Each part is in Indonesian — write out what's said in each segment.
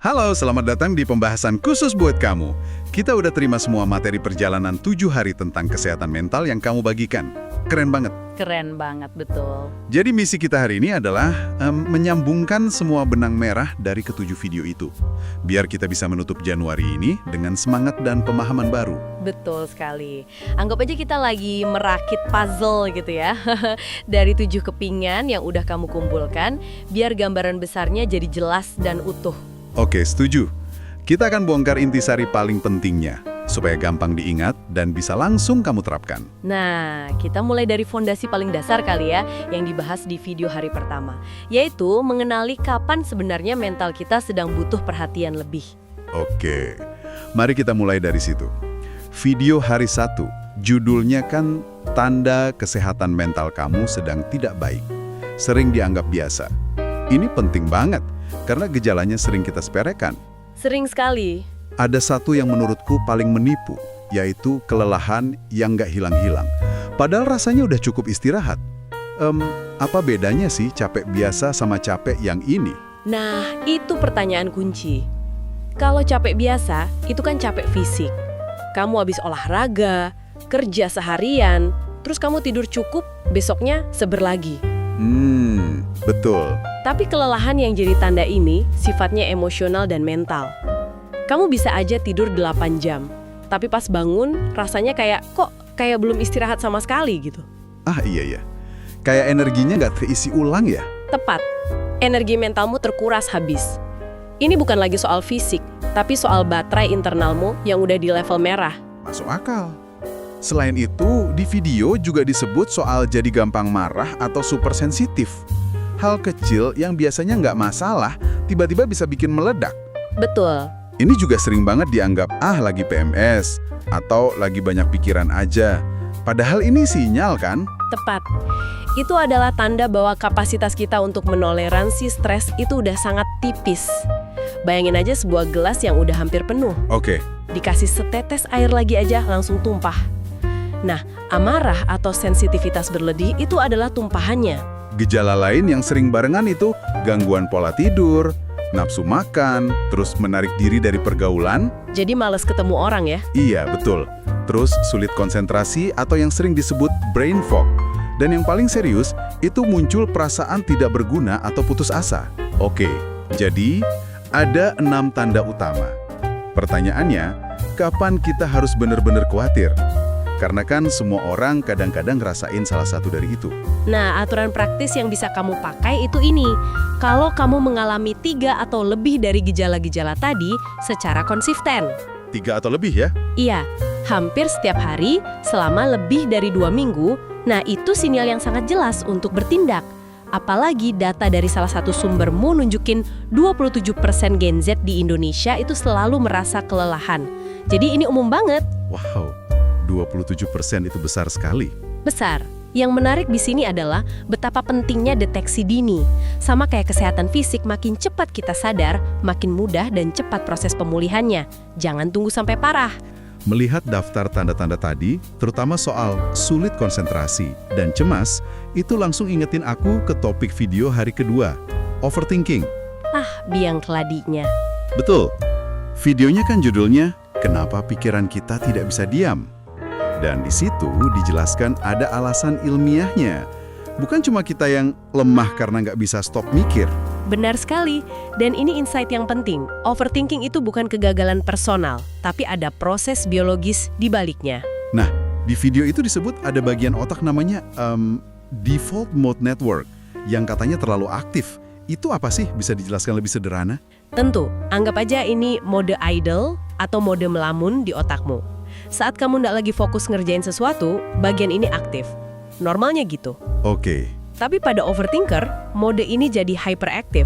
Halo, selamat datang di pembahasan khusus buat kamu. Kita udah terima semua materi perjalanan 7 hari tentang kesehatan mental yang kamu bagikan. Keren banget. Keren banget, betul. Jadi misi kita hari ini adalah menyambungkan semua benang merah dari ketujuh video itu. Biar kita bisa menutup Januari ini dengan semangat dan pemahaman baru. Betul sekali. Anggap aja kita lagi merakit puzzle gitu ya. Dari 7 kepingan yang udah kamu kumpulkan, biar gambaran besarnya jadi jelas dan utuh. Oke, setuju. Kita akan bongkar intisari paling pentingnya, supaya gampang diingat dan bisa langsung kamu terapkan. Nah, kita mulai dari fondasi paling dasar kali ya, yang dibahas di video hari pertama, yaitu mengenali kapan sebenarnya mental kita sedang butuh perhatian lebih. Oke, mari kita mulai dari situ. Video hari 1, judulnya kan Tanda Kesehatan Mental Kamu Sedang Tidak Baik. Sering dianggap biasa. Ini penting banget, karena gejalanya sering kita sepelekan. Sering sekali. Ada satu yang menurutku paling menipu, yaitu kelelahan yang nggak hilang-hilang. Padahal rasanya udah cukup istirahat. Apa bedanya sih capek biasa sama capek yang ini? Nah, itu pertanyaan kunci. Kalau capek biasa, itu kan capek fisik. Kamu habis olahraga, kerja seharian, terus kamu tidur cukup, besoknya seger lagi. Betul. Tapi kelelahan yang jadi tanda ini sifatnya emosional dan mental. Kamu bisa aja tidur 8 jam, tapi pas bangun rasanya kayak belum istirahat sama sekali gitu. Ah iya. Kayak energinya nggak terisi ulang ya? Tepat. Energi mentalmu terkuras habis. Ini bukan lagi soal fisik, tapi soal baterai internalmu yang udah di level merah. Masuk akal. Selain itu, di video juga disebut soal jadi gampang marah atau super sensitif. Hal kecil yang biasanya nggak masalah, tiba-tiba bisa bikin meledak. Betul. Ini juga sering banget dianggap, lagi PMS, atau lagi banyak pikiran aja. Padahal ini sinyal kan? Tepat. Itu adalah tanda bahwa kapasitas kita untuk menoleransi stres itu udah sangat tipis. Bayangin aja sebuah gelas yang udah hampir penuh. Oke. Dikasih setetes air lagi aja langsung tumpah. Nah, amarah atau sensitivitas berlebih itu adalah tumpahannya. Gejala lain yang sering barengan itu gangguan pola tidur, nafsu makan, terus menarik diri dari pergaulan. Jadi malas ketemu orang ya? Iya, betul. Terus sulit konsentrasi atau yang sering disebut brain fog. Dan yang paling serius, itu muncul perasaan tidak berguna atau putus asa. Oke, jadi ada 6 tanda utama. Pertanyaannya, kapan kita harus benar-benar khawatir? Karena kan semua orang kadang-kadang ngerasain salah satu dari itu. Nah, aturan praktis yang bisa kamu pakai itu ini. Kalau kamu mengalami 3 atau lebih dari gejala-gejala tadi secara konsisten. 3 atau lebih ya? Iya, hampir setiap hari selama lebih dari 2 minggu. Nah, itu sinyal yang sangat jelas untuk bertindak. Apalagi data dari salah satu sumbermu nunjukin 27% Gen Z di Indonesia itu selalu merasa kelelahan. Jadi ini umum banget. Wow, 27% itu besar sekali. Besar. Yang menarik di sini adalah betapa pentingnya deteksi dini. Sama kayak kesehatan fisik, makin cepat kita sadar, makin mudah dan cepat proses pemulihannya. Jangan tunggu sampai parah. Melihat daftar tanda-tanda tadi, terutama soal sulit konsentrasi dan cemas, itu langsung ingetin aku ke topik video hari kedua, overthinking. Biang keladinya. Betul. Videonya kan judulnya, Kenapa Pikiran Kita Tidak Bisa Diam? Dan di situ dijelaskan ada alasan ilmiahnya. Bukan cuma kita yang lemah karena nggak bisa stop mikir. Benar sekali. Dan ini insight yang penting. Overthinking itu bukan kegagalan personal, tapi ada proses biologis di baliknya. Nah, di video itu disebut ada bagian otak namanya default mode network yang katanya terlalu aktif. Itu apa sih? Bisa dijelaskan lebih sederhana? Tentu, anggap aja ini mode idle atau mode melamun di otakmu. Saat kamu nggak lagi fokus ngerjain sesuatu, bagian ini aktif. Normalnya gitu. Oke. Tapi pada overthinker, mode ini jadi hyperaktif.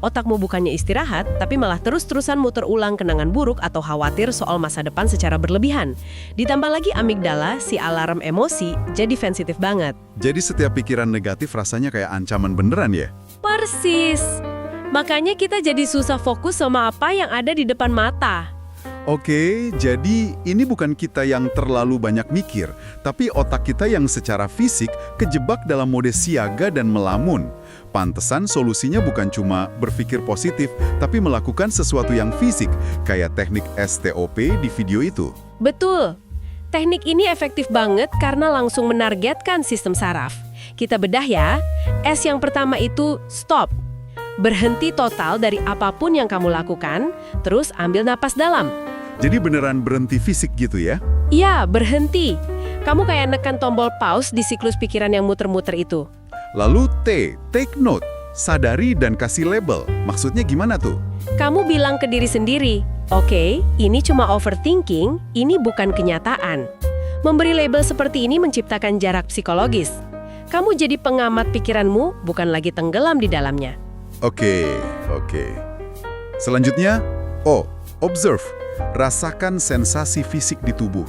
Otakmu bukannya istirahat, tapi malah terus-terusan muter ulang kenangan buruk atau khawatir soal masa depan secara berlebihan. Ditambah lagi amigdala, si alarm emosi, jadi sensitif banget. Jadi setiap pikiran negatif rasanya kayak ancaman beneran ya? Persis. Makanya kita jadi susah fokus sama apa yang ada di depan mata. Oke, jadi ini bukan kita yang terlalu banyak mikir, tapi otak kita yang secara fisik kejebak dalam mode siaga dan melamun. Pantesan solusinya bukan cuma berpikir positif, tapi melakukan sesuatu yang fisik, kayak teknik STOP di video itu. Betul. Teknik ini efektif banget karena langsung menargetkan sistem saraf. Kita bedah ya. S yang pertama itu stop. Berhenti total dari apapun yang kamu lakukan, terus ambil napas dalam. Jadi beneran berhenti fisik gitu ya? Iya, berhenti. Kamu kayak nekan tombol pause di siklus pikiran yang muter-muter itu. Lalu T, take note. Sadari dan kasih label. Maksudnya gimana tuh? Kamu bilang ke diri sendiri, oke, ini cuma overthinking, ini bukan kenyataan. Memberi label seperti ini menciptakan jarak psikologis. Kamu jadi pengamat pikiranmu, bukan lagi tenggelam di dalamnya. Oke. Selanjutnya, O, observe. Rasakan sensasi fisik di tubuh.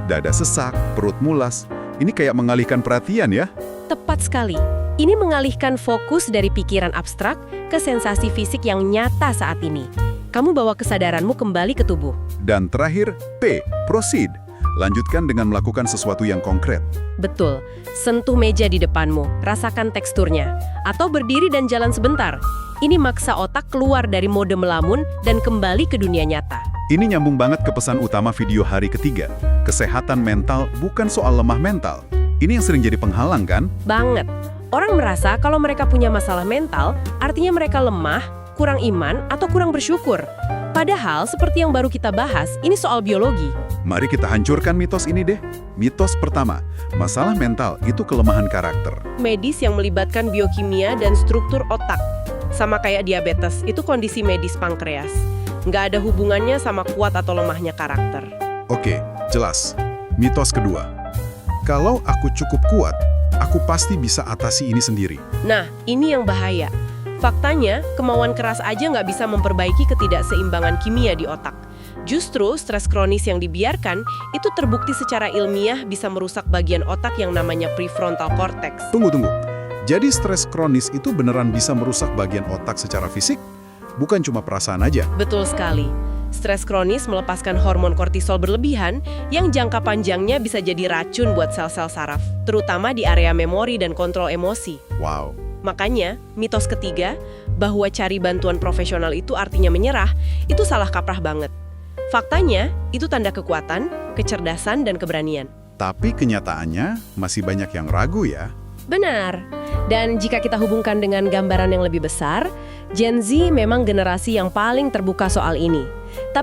Dada sesak, perut mulas. Ini kayak mengalihkan perhatian ya? Tepat sekali. Ini mengalihkan fokus dari pikiran abstrak ke sensasi fisik yang nyata saat ini. Kamu bawa kesadaranmu kembali ke tubuh. Dan terakhir, P, proceed. Lanjutkan dengan melakukan sesuatu yang konkret. Betul. Sentuh meja di depanmu, rasakan teksturnya. Atau berdiri dan jalan sebentar. Ini maksa otak keluar dari mode melamun dan kembali ke dunia nyata. Ini nyambung banget ke pesan utama video hari ketiga. Kesehatan mental bukan soal lemah mental. Ini yang sering jadi penghalang kan? Banget. Orang merasa kalau mereka punya masalah mental, artinya mereka lemah, kurang iman, atau kurang bersyukur. Padahal, seperti yang baru kita bahas, ini soal biologi. Mari kita hancurkan mitos ini deh. Mitos pertama, masalah mental itu kelemahan karakter. Medis yang melibatkan biokimia dan struktur otak. Sama kayak diabetes, itu kondisi medis pankreas. Nggak ada hubungannya sama kuat atau lemahnya karakter. Oke, jelas. Mitos kedua, kalau aku cukup kuat, aku pasti bisa atasi ini sendiri. Nah, ini yang bahaya. Faktanya, kemauan keras aja nggak bisa memperbaiki ketidakseimbangan kimia di otak. Justru, stres kronis yang dibiarkan, itu terbukti secara ilmiah bisa merusak bagian otak yang namanya prefrontal cortex. Tunggu. Jadi stres kronis itu beneran bisa merusak bagian otak secara fisik? Bukan cuma perasaan aja? Betul sekali. Stres kronis melepaskan hormon kortisol berlebihan yang jangka panjangnya bisa jadi racun buat sel-sel saraf, terutama di area memori dan kontrol emosi. Wow. Makanya, mitos ketiga, bahwa cari bantuan profesional itu artinya menyerah, itu salah kaprah banget. Faktanya, itu tanda kekuatan, kecerdasan, dan keberanian. Tapi kenyataannya masih banyak yang ragu ya? Benar. Dan jika kita hubungkan dengan gambaran yang lebih besar, Gen Z memang generasi yang paling terbuka soal ini. Tapi